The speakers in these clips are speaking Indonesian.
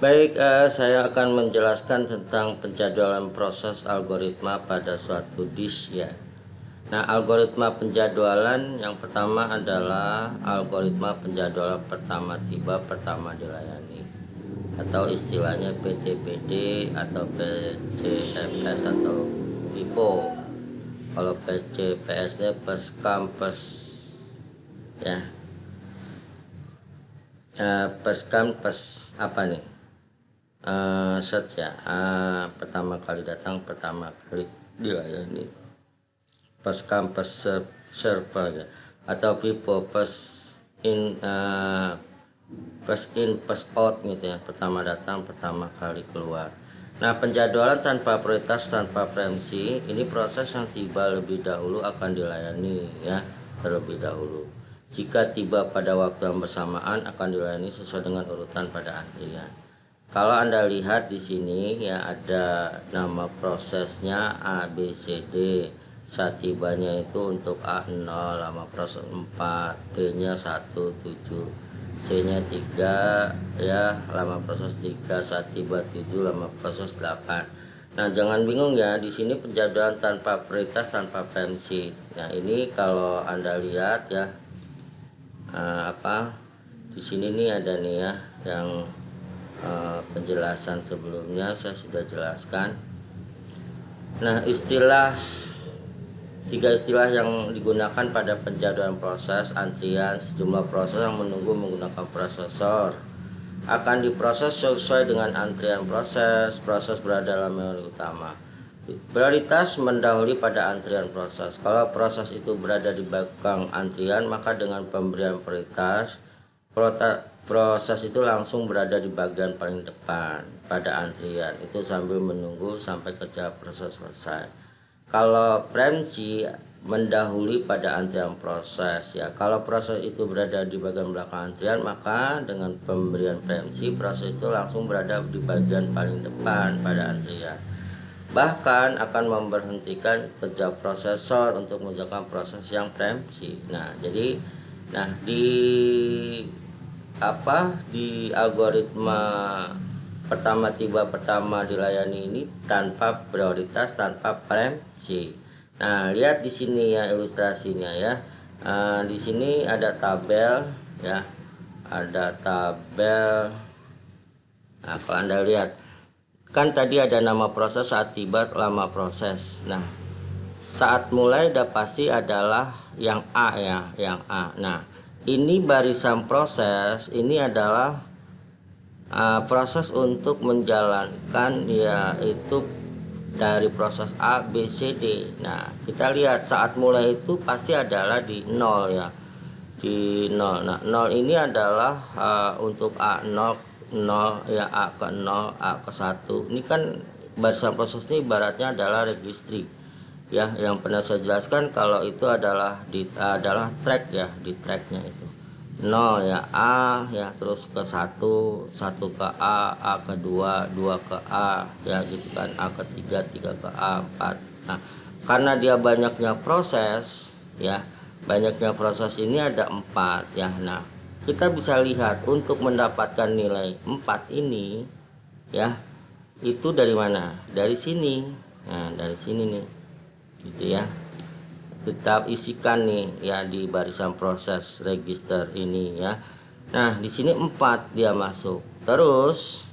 Baik, saya akan menjelaskan tentang penjadwalan proses algoritma pada suatu disk ya. Nah, algoritma penjadwalan yang pertama adalah algoritma penjadwalan pertama tiba pertama dilayani, atau istilahnya PTPD atau PCFS atau PIPO. Kalau PCPS nya First Come First ya. First Come First apa nih? Set ya, pertama kali datang pertama kali dilayani. First come first server ya, atau FIFO first in first out gitu ya, pertama datang pertama kali keluar. Nah, penjadwalan tanpa prioritas tanpa preemsi ini proses yang tiba lebih dahulu akan dilayani ya, terlebih dahulu. Jika tiba pada waktu yang bersamaan akan dilayani sesuai dengan urutan pada antrian. Kalau Anda lihat di sini ya, ada nama prosesnya A B C D. Saat tibanya itu untuk A0 lama proses 4, B-nya 1 7, C-nya 3 ya, lama proses 3, saat tiba 7, lama proses 8. Nah, jangan bingung ya, di sini penjadwalan tanpa prioritas tanpa preemsi. Nah, ini kalau Anda lihat ya, di sini nih ada nih ya, yang penjelasan sebelumnya saya sudah jelaskan. Nah, tiga istilah yang digunakan pada penjadwalan proses antrian: sejumlah proses yang menunggu menggunakan prosesor akan diproses sesuai dengan antrian proses berada dalam memori utama. Prioritas mendahului pada antrian proses. Kalau proses itu berada di belakang antrian, maka dengan pemberian prioritas proses itu langsung berada di bagian paling depan pada antrian itu sambil menunggu sampai kerja proses selesai. Kalau preemsi mendahului pada antrian proses ya, kalau proses itu berada di bagian belakang antrian, maka dengan pemberian preemsi proses itu langsung berada di bagian paling depan pada antrian, bahkan akan memberhentikan kerja prosesor untuk mengerjakan proses yang preemsi. Nah, jadi di algoritma pertama tiba pertama dilayani ini tanpa prioritas tanpa preemsi. Nah, lihat di sini ya ilustrasinya ya. Di sini ada tabel ya, ada tabel. Nah, kalau Anda lihat kan tadi ada nama proses, saat tiba, lama proses. Nah, saat mulai udah pasti adalah yang A ya, yang A. Nah, ini barisan proses, ini adalah proses untuk menjalankan yaitu dari proses A B C D. Nah, kita lihat saat mulai itu pasti adalah di 0 ya, di 0. Nah, 0 ini adalah untuk A0 0 ya, A ke 0 A ke 1. Ini kan barisan proses ini ibaratnya adalah registry ya, yang pernah saya jelaskan kalau itu adalah track ya, di tracknya itu 0 ya, A ya, terus ke 1 1 ke A ke 2 2 ke A ya gitu kan, A ke 3 3 ke A 4. Nah, karena dia banyaknya proses ya, banyaknya proses ini ada 4 ya. Nah, kita bisa lihat untuk mendapatkan nilai 4 ini ya, itu dari mana? Dari sini. Nah, dari sini nih gitu ya, kita isikan nih ya di barisan proses register ini ya. Nah, di sini 4 dia masuk, terus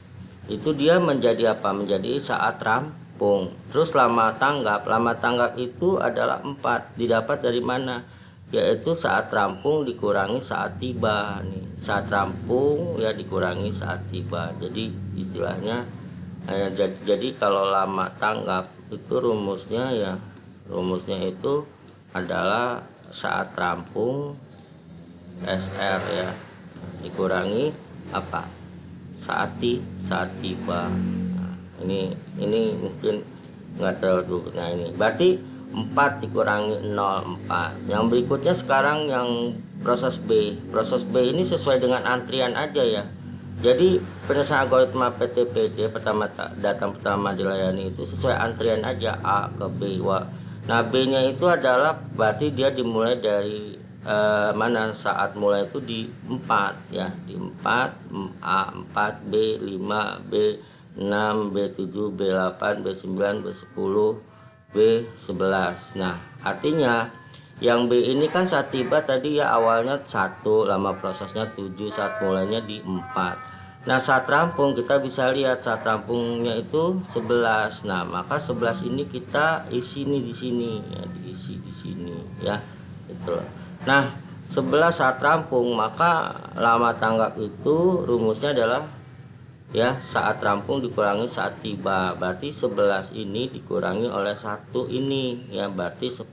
itu dia menjadi apa? Menjadi saat rampung. Terus lama tanggap itu adalah 4, didapat dari mana? Yaitu saat rampung dikurangi saat tiba nih, saat rampung ya dikurangi saat tiba. Jadi istilahnya jadi kalau lama tanggap itu rumusnya itu adalah saat rampung SR ya dikurangi apa? Saat tiba. Nah, ini mungkin nggak terlalu. Nah, ini berarti 4 dikurangi 0 4. Yang berikutnya sekarang yang proses B. Proses B ini sesuai dengan antrian aja ya. Jadi penyelesaian algoritma PTPD datang pertama dilayani itu sesuai antrian aja, A ke B. Nah, B nya itu adalah berarti dia dimulai dari mana saat mulai itu di 4 ya, di 4 A 4 B 5 B 6 B7 B8 B9 B10 B11. Nah artinya yang B ini kan saat tiba tadi ya awalnya 1, lama prosesnya 7, saat mulainya di 4. Nah saat rampung kita bisa lihat saat rampungnya itu 11. Nah maka 11 ini kita isi nih di sini ya, diisi di sini ya, itu loh. Nah 11 saat rampung, maka lama tanggap itu rumusnya adalah ya saat rampung dikurangi saat tiba, berarti 11 ini dikurangi oleh 1 ini ya, berarti 10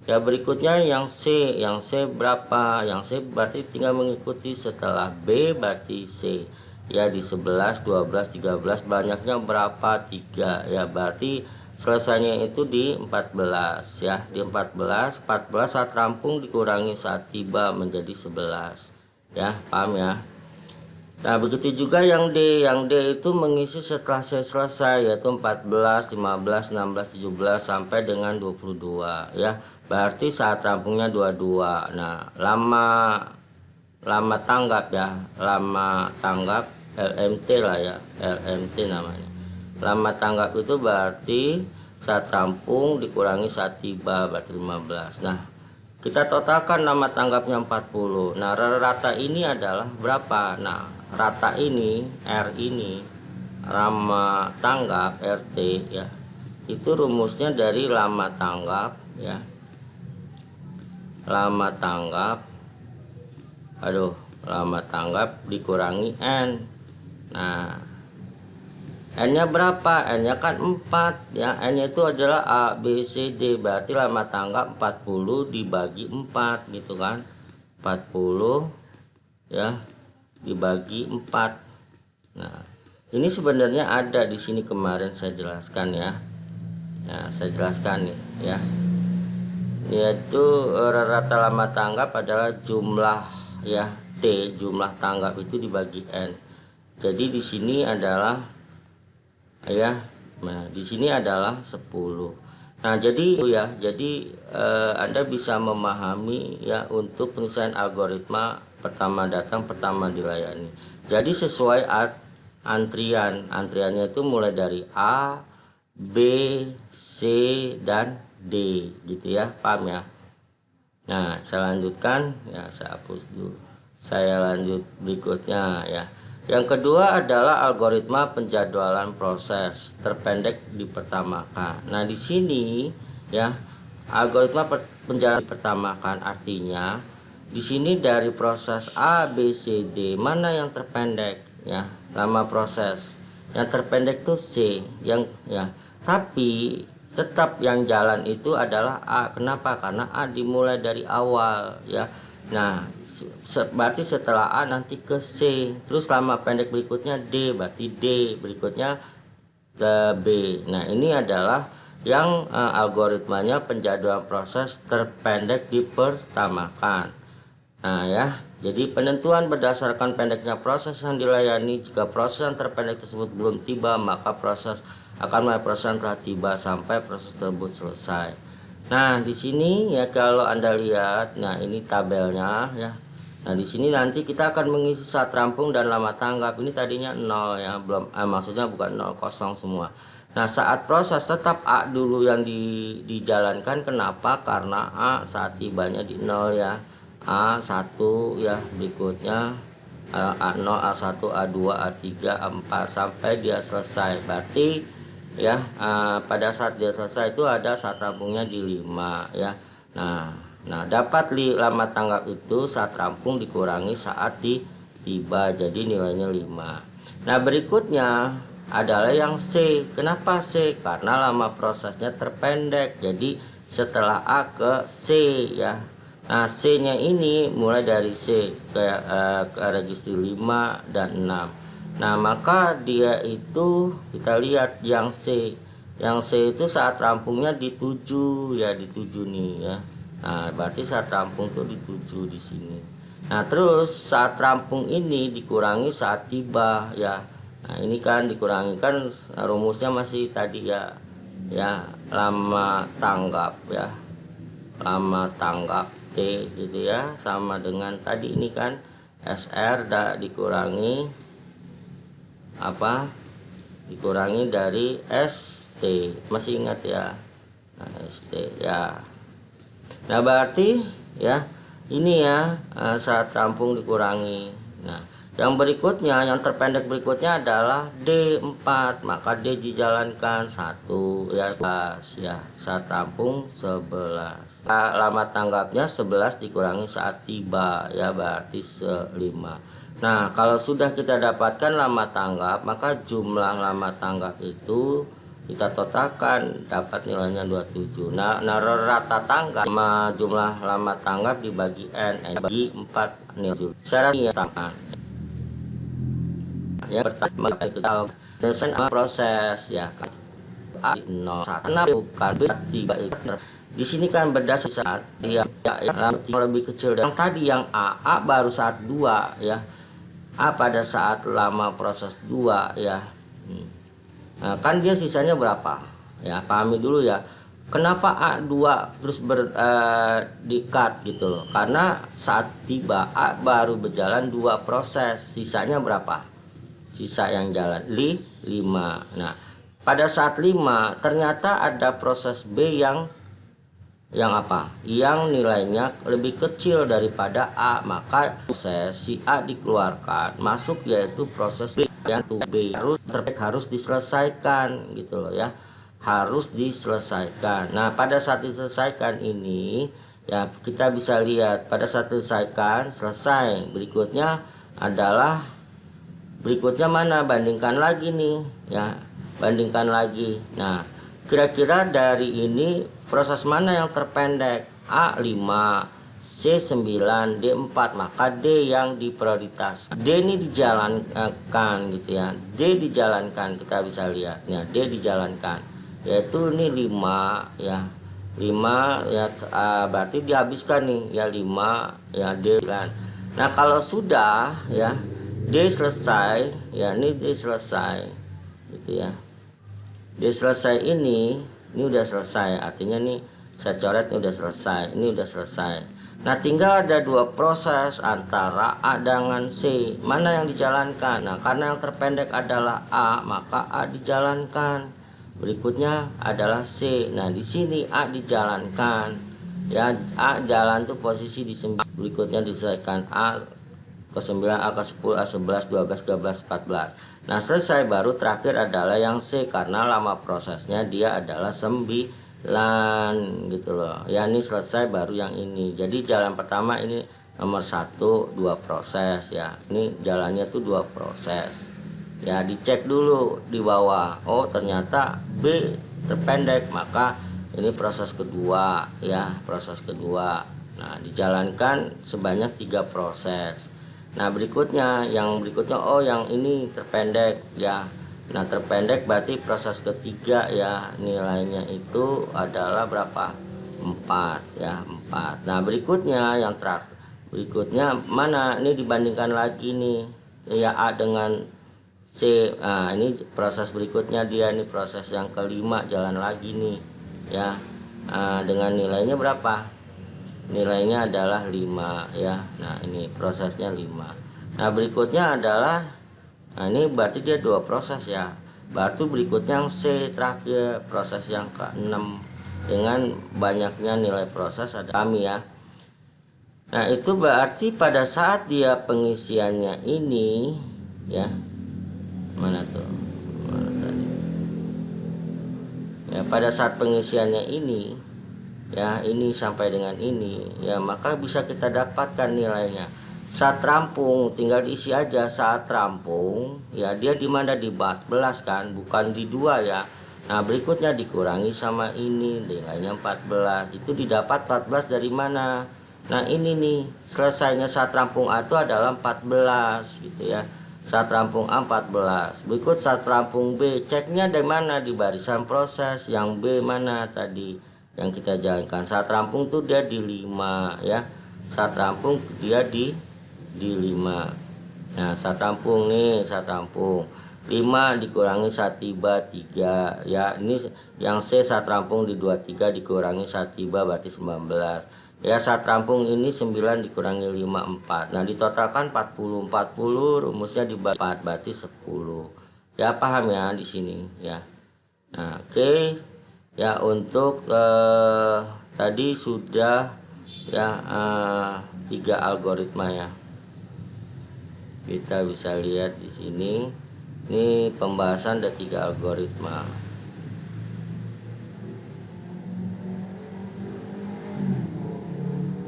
ya. Berikutnya yang C berapa? Yang C berarti tinggal mengikuti setelah B berarti C ya, di 11 12 13 banyaknya berapa? 3 ya, berarti selesainya itu di 14 ya, di 14 saat rampung dikurangi saat tiba menjadi 11 ya, paham ya. Nah begitu juga yang D itu mengisi setelah C selesai, yaitu 14 15 16 17 sampai dengan 22 ya, berarti saat rampungnya 22. Nah lama tanggap ya, lama tanggap LMT lah ya, LMT namanya. Lama tanggap itu berarti saat rampung dikurangi saat tiba, berarti 15. Nah kita totalkan lama tanggapnya 40. Nah rata ini adalah berapa? Nah rata ini R ini lama tanggap RT ya, itu rumusnya dari lama tanggap ya, lama tanggap dikurangi N. Nah N nya berapa? N nya kan 4 ya, N nya itu adalah A B C D, berarti lama tanggap 40 dibagi 4 gitu kan, 40 ya dibagi 4. Nah ini sebenarnya ada di sini, kemarin saya jelaskan ya. Nah saya jelaskan nih ya, yaitu rata lama tanggap adalah jumlah ya T, jumlah tanggap itu dibagi N. Jadi di sini adalah ya, nah di sini adalah 10. Nah jadi Anda bisa memahami ya untuk penyelesaian algoritma pertama datang pertama dilayani. Jadi sesuai antriannya itu mulai dari A, B, C dan D gitu ya, paham ya. Nah saya lanjutkan ya, saya hapus dulu, saya lanjut berikutnya ya. Yang kedua adalah algoritma penjadwalan proses terpendek dipertamakan. Nah di sini ya, algoritma penjadwalan dipertamakan artinya di sini dari proses A B C D mana yang terpendek ya, lama proses yang terpendek tuh C yang ya, tapi tetap yang jalan itu adalah A. Kenapa? Karena A dimulai dari awal ya. Nah berarti setelah A nanti ke C, terus lama pendek berikutnya D, berarti D berikutnya ke B. Nah ini adalah yang algoritmanya penjadwalan proses terpendek dipertamakan. Nah ya, jadi penentuan berdasarkan pendeknya proses yang dilayani. Jika proses yang terpendek tersebut belum tiba, maka proses akan mulai proses yang telah tiba sampai proses tersebut selesai. Nah di sini ya kalau Anda lihat, nah ini tabelnya ya. Nah di sini nanti kita akan mengisi saat rampung dan lama tanggap. Ini tadinya 0 ya, belum maksudnya bukan 0, kosong semua. Nah saat proses tetap A dulu yang dijalankan. Kenapa? Karena A saat tibanya di 0 ya, A1 ya, berikutnya A0, A1, A2, A3, A4 sampai dia selesai. Berarti ya pada saat dia selesai itu ada saat rampungnya di 5 ya. Nah dapat lama tanggap itu saat rampung dikurangi saat tiba, jadi nilainya 5. Nah berikutnya adalah yang C. Kenapa C? Karena lama prosesnya terpendek, jadi setelah A ke C ya. Nah C nya ini mulai dari C ke registri 5 dan 6. Nah maka dia itu kita lihat yang C itu saat rampungnya di 7 ya, di 7 nih ya. Nah berarti saat rampung tuh di 7 di sini. Nah terus saat rampung ini dikurangi saat tiba ya. Nah ini kan dikurangi, kan rumusnya masih tadi ya, lama tanggap ya, lama tanggap T gitu ya, sama dengan tadi ini kan SR dikurangi apa, dikurangi dari ST, masih ingat ya. Nah, ST ya. Nah berarti ya ini ya saat rampung dikurangi. Nah yang berikutnya, yang terpendek berikutnya adalah D4, maka D dijalankan 1 ya, ya saat rampung 11. Nah, lama tanggapnya 11 dikurangi saat tiba ya, berarti 5. Nah kalau sudah kita dapatkan lama tanggap, maka jumlah lama tanggap itu kita totalkan, dapat nilainya 27. Nah rata tanggap sama jumlah lama tanggap dibagi N bagi 4 nilai secara tangan. Yang pertama kita desain proses ya, A0 karena bukan tiba di sini kan berdasar saat dia yang lebih kecil dari yang tadi, yang A baru saat 2 ya, A pada saat lama proses 2 ya. Nah, kan dia sisanya berapa ya, pahami dulu ya kenapa A2 terus di-cut gitu loh, karena saat tiba A baru berjalan 2 proses, sisanya berapa, sisa yang jalan 5. Nah pada saat 5 ternyata ada proses B yang apa, yang nilainya lebih kecil daripada A, maka proses si A dikeluarkan, masuk yaitu proses B yang B harus diselesaikan gitu loh ya, harus diselesaikan. Nah pada saat diselesaikan ini ya kita bisa lihat pada saat diselesaikan selesai, berikutnya adalah mana, bandingkan lagi nih ya, bandingkan lagi. Nah kira-kira dari ini proses mana yang terpendek, A5, C9, D4, maka D yang diprioritas. D ini dijalankan gitu ya, D dijalankan, kita bisa lihat ya, D dijalankan yaitu ini 5 ya, 5 ya, berarti dihabiskan nih ya 5 ya, D kan. Nah kalau sudah ya D selesai ya, ini D selesai gitu ya, D selesai ini udah selesai, artinya nih saya coret ini udah selesai, ini udah selesai. Nah tinggal ada 2 proses antara A dengan C, mana yang dijalankan. Nah karena yang terpendek adalah A, maka A dijalankan, berikutnya adalah C. Nah di sini A dijalankan ya, A jalan tuh posisi di 9, berikutnya diselesaikan A ke 9, A ke 10, A 11, 12, 13, 14. Nah selesai, baru terakhir adalah yang C, karena lama prosesnya dia adalah 9 gitu loh ya, ini selesai baru yang ini. Jadi jalan pertama ini nomor 1 2 proses ya, ini jalannya tuh 2 proses ya, dicek dulu di bawah, oh ternyata B terpendek, maka ini proses kedua ya, proses kedua. Nah dijalankan sebanyak 3 proses. Nah berikutnya, yang berikutnya, oh yang ini terpendek ya. Nah terpendek berarti proses ketiga ya, nilainya itu adalah berapa, 4 ya, 4. Nah berikutnya yang terakhir, berikutnya mana, ini dibandingkan lagi nih ya, A dengan C. Nah ini proses berikutnya dia, ini proses yang kelima jalan lagi nih ya, dengan nilainya berapa, nilainya adalah 5 ya. Nah ini prosesnya 5. Nah berikutnya adalah, nah ini berarti dia 2 proses ya, berarti berikutnya yang C terakhir, proses yang ke-6 dengan banyaknya nilai proses ada kami ya. Nah itu berarti pada saat dia pengisiannya ini ya, mana tuh, mana tadi ya, pada saat pengisiannya ini ya, ini sampai dengan ini ya, maka bisa kita dapatkan nilainya. Saat rampung tinggal diisi aja, saat rampung ya dia di mana, di 14 kan, bukan di 2 ya. Nah berikutnya dikurangi sama ini, nilainya 14, itu didapat 14 dari mana. Nah ini nih selesainya saat rampung A itu adalah 14 gitu ya, saat rampung A 14. Berikut saat rampung B, ceknya dari mana, di barisan proses yang B mana tadi yang kita jalankan. Saat rampung tuh dia di 5 ya, saat rampung dia di 5. Nah saat rampung nih, saat rampung 5 dikurangi saat tiba 3 ya, ini yang C saat rampung di 23 dikurangi saat tiba berarti 19. Ya, saat rampung ini 9 dikurangi 5 4. Nah, ditotalkan 40. 40 rumusnya dibagi 4 berarti 10. Ya, paham ya di sini ya. Nah, oke. Ya, untuk tadi sudah ya 3 algoritma ya. Kita bisa lihat di sini. Ini pembahasan ada 3 algoritma.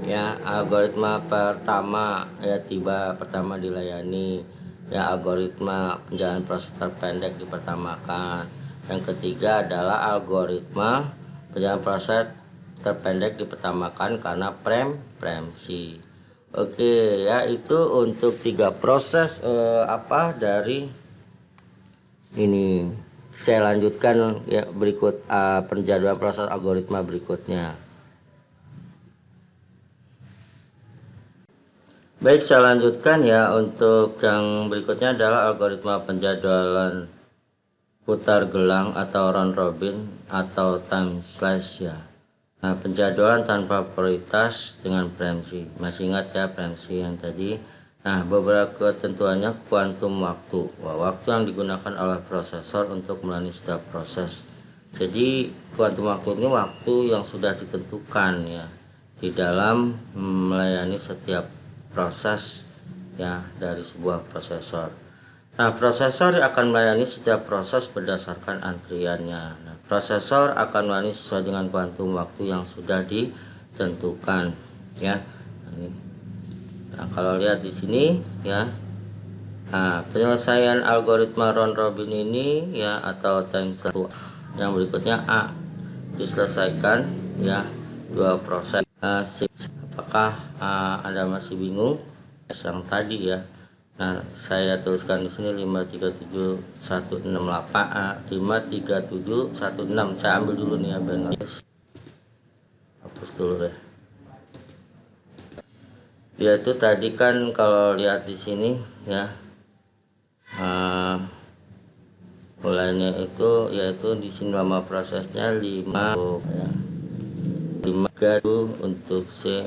Ya, algoritma pertama ya pertama dilayani. Ya, algoritma penjalanan proses terpendek dipertamakan. Yang ketiga adalah algoritma penjalanan proses terpendek dipertamakan karena preemsi. Oke ya, itu untuk 3 proses dari ini. Saya lanjutkan ya berikut penjadwalan proses algoritma berikutnya. Baik, saya lanjutkan ya. Untuk yang berikutnya adalah algoritma penjadwalan putar gelang atau round robin atau time slice ya. Nah, penjadwalan tanpa prioritas dengan preemsi. Masih ingat ya preemsi yang tadi? Nah, beberapa ketentuannya kuantum waktu. Waktu yang digunakan oleh prosesor untuk melayani setiap proses. Jadi kuantum waktu ini waktu yang sudah ditentukan ya di dalam melayani setiap proses ya dari sebuah prosesor. Nah, prosesor akan melayani setiap proses berdasarkan antriannya. Nah, prosesor akan melayani sesuai dengan kuantum waktu yang sudah ditentukan ya. Nah, kalau lihat di sini ya. Nah, penyelesaian algoritma round robin ini ya atau time slice yang berikutnya diselesaikan ya 2 proses. Apakah Anda masih bingung yang tadi ya? Nah, saya tuliskan di sini 537168 53716. Saya ambil dulu nih ya, benar. Hapus dulu deh. Dia itu tadi kan kalau lihat di sini ya, mulainya itu yaitu di sini nama prosesnya 5 ya. 5 untuk C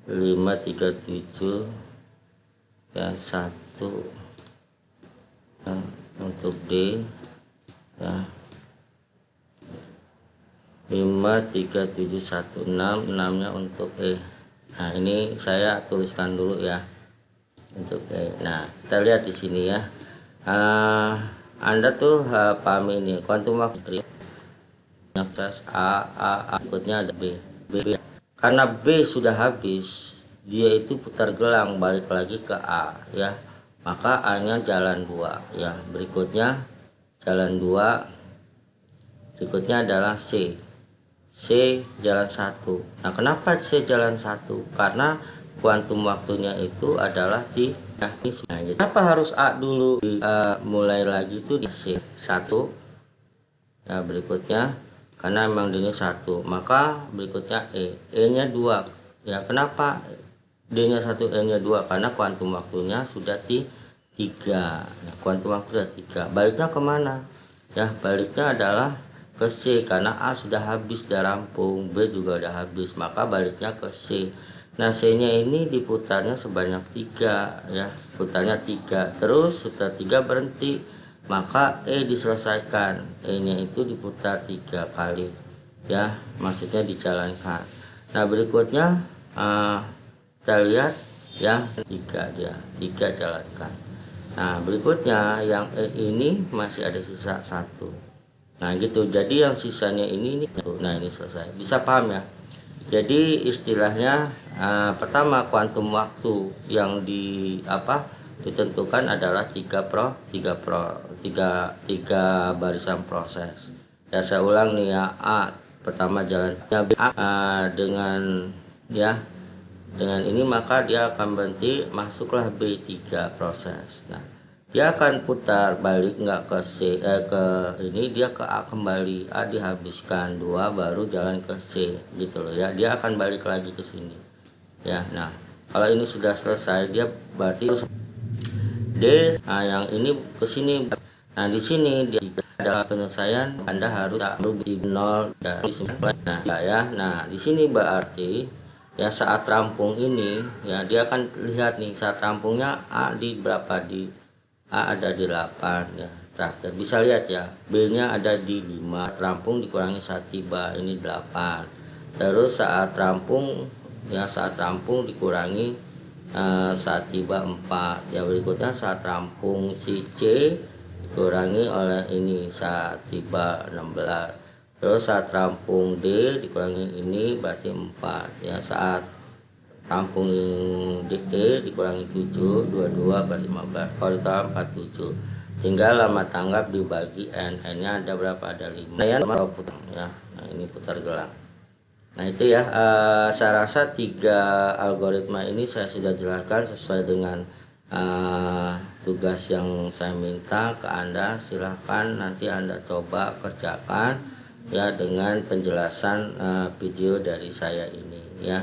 537 ya 1 ya, untuk D ya 53716 6 nya untuk E. Nah, ini saya tuliskan dulu ya untuk E. Nah, kita lihat di sini ya. Anda tuh paham ini kuantum waktu tes A ikutnya ada B. Karena B sudah habis, dia itu putar gelang balik lagi ke A ya. Maka A-nya jalan 2 ya. Berikutnya jalan 2. Berikutnya adalah C. C jalan 1. Nah, kenapa C jalan 1? Karena kuantum waktunya itu adalah di nah, jadi kenapa harus A dulu mulai lagi itu di C 1 ya. Berikutnya karena memang D nya 1, maka berikutnya E nya 2 ya. Kenapa D nya 1 E nya 2? Karena kuantum waktunya sudah di 3. Nah, kuantum waktu sudah 3, baliknya kemana ya? Baliknya adalah ke C karena A sudah habis, sudah rampung, B juga udah habis, maka baliknya ke C. Nah, C nya ini diputarnya sebanyak 3 ya, putarnya 3 terus, setelah 3 berhenti, maka E diselesaikan. E nya itu diputar 3 kali ya, maksudnya dijalankan. Nah, berikutnya kita lihat ya 3 dia 3 jalankan. Nah, berikutnya yang E ini masih ada sisa 1. Nah, gitu. Jadi yang sisanya ini nah ini selesai. Bisa paham ya? Jadi istilahnya pertama kuantum waktu yang ditentukan adalah 3 barisan proses. Ya, saya ulang nih ya. A pertama jalannya B dengan ini, maka dia akan berhenti, masuklah B3 proses. Nah, dia akan putar balik nggak ke C ke ini, dia ke A kembali. A dihabiskan 2 baru jalan ke C gitu loh ya. Dia akan balik lagi ke sini ya. Nah, kalau ini sudah selesai, dia berarti D yang ini ke sini. Nah, di sini dia dalam penyelesaian Anda harus di 0 dari 9. Nah, di sini berarti ya saat rampung ini ya dia akan lihat nih saat rampungnya A di berapa, di A ada di 8 ya. Terakhir bisa lihat ya, B-nya ada di 5, rampung dikurangi saat tiba ini 8. Terus saat rampung ya, saat rampung dikurangi saat tiba 4 ya. Berikutnya saat rampung si C dikurangi oleh ini saat tiba 16. Terus saat rampung D dikurangi ini berarti 4 ya. Saat rampung DE dikurangi 7, 22 berarti 15. Kalau ditambah 47, tinggal lama tanggap dibagi N. N-nya ada berapa? Ada 5 ya. Nah, ini putar gelang. Nah itu ya, saya rasa 3 algoritma ini saya sudah jelaskan sesuai dengan tugas yang saya minta ke Anda. Silahkan nanti Anda coba kerjakan ya dengan penjelasan video dari saya ini ya.